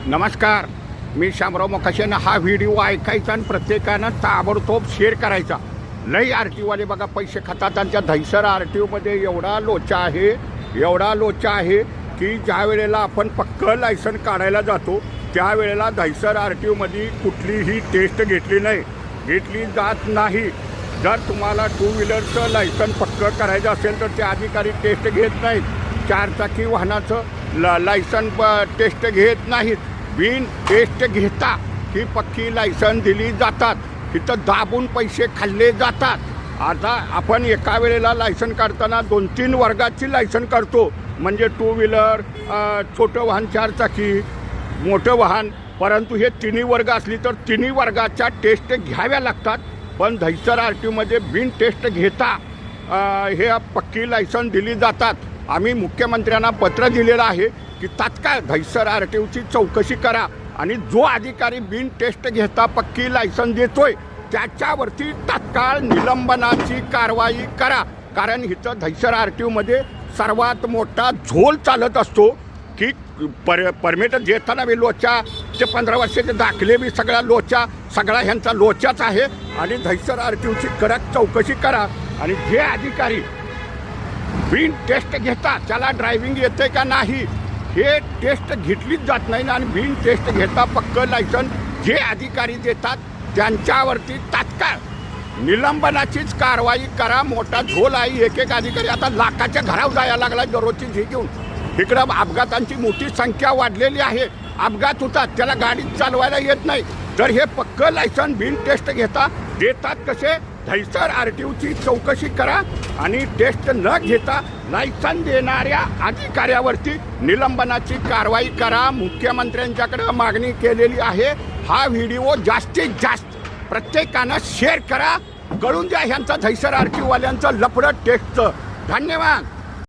नमस्कार, मी शामराव मोकाशेनं हा व्हिडिओ ऐकायचा आणि प्रत्येकानं ताबडतोब शेअर करायचा. लई आर टी ओवाले बघा पैसे खातात आणि त्या दहिसर आर टी ओमध्ये एवढा लोचा आहे की ज्या वेळेला आपण पक्क लायसन काढायला जातो त्यावेळेला दहिसर आर टी ओमध्ये कुठलीही टेस्ट घेतली जात नाही. जर तुम्हाला टू व्हीलरचं लायसन पक्क करायचं असेल तर ते अधिकारी टेस्ट घेत नाहीत. चारचाकी वाहनाचं लायसन टेस्ट घेत नाहीत. बिन टेस्ट घेता ही पक्की लायसन दिली जातात. तिथं दाबून पैसे खाल्ले जातात. आता आपण एका वेळेला लायसन काढताना 2-3 वर्गाची लायसन काढतो, म्हणजे टू व्हीलर, छोटं वाहन, चारचाकी, मोठं वाहन. परंतु हे तिन्ही वर्ग असली तर तिन्ही वर्गाच्या टेस्ट घ्याव्या लागतात. पण दहिसर आर टी ओमध्ये बिन टेस्ट घेता हे पक्की लायसन दिली जातात. आम्ही मुख्यमंत्र्यांना पत्र दिलेलं आहे की तात्काळ दहिसर आर टी ओची चौकशी करा आणि जो अधिकारी बिन टेस्ट घेता पक्की लायसन देतोय त्याच्यावरती तात्काळ निलंबनाची कारवाई करा. कारण इथं दहिसर आर टी ओमध्ये सर्वात मोठा झोल चालत असतो की परमिट देताना बी लोचा, ते 15 वर्षाचे दाखले बी सगळा ह्यांचा लोचाच आहे. आणि दहिसर आर टी ओची कडक चौकशी करा आणि जे अधिकारी बिन टेस्ट घेता त्याला ड्रायव्हिंग येते का नाही हे टेस्ट घेतलीच जात नाही. आणि बिन टेस्ट घेता पक्क लायसन जे अधिकारी देतात त्यांच्यावरती तात्काळ निलंबनाचीच कारवाई करा. मोठा झोल आहे. एक अधिकारी आता लाखाच्या घरावर जायला लागला दररोजची झी घेऊन. इकडं अपघातांची मोठी संख्या वाढलेली आहे. अपघात होतात, त्याला गाडी चालवायला येत नाही. तर हे पक्क लायसन बिन टेस्ट घेता देतात कसे? दहिसर आर टी ओची चौकशी करा आणि टेस्ट न घेता लायसन देणाऱ्या अधिकाऱ्यावरती निलंबनाची कारवाई करा. मुख्यमंत्र्यांच्याकडे मागणी केलेली आहे. हा व्हिडिओ जास्तीत जास्त प्रत्येकानं शेअर करा. कळून द्या ह्यांचा दहिसर आर टी ओवाल्यांचं लफडं टेस्टचं. धन्यवाद.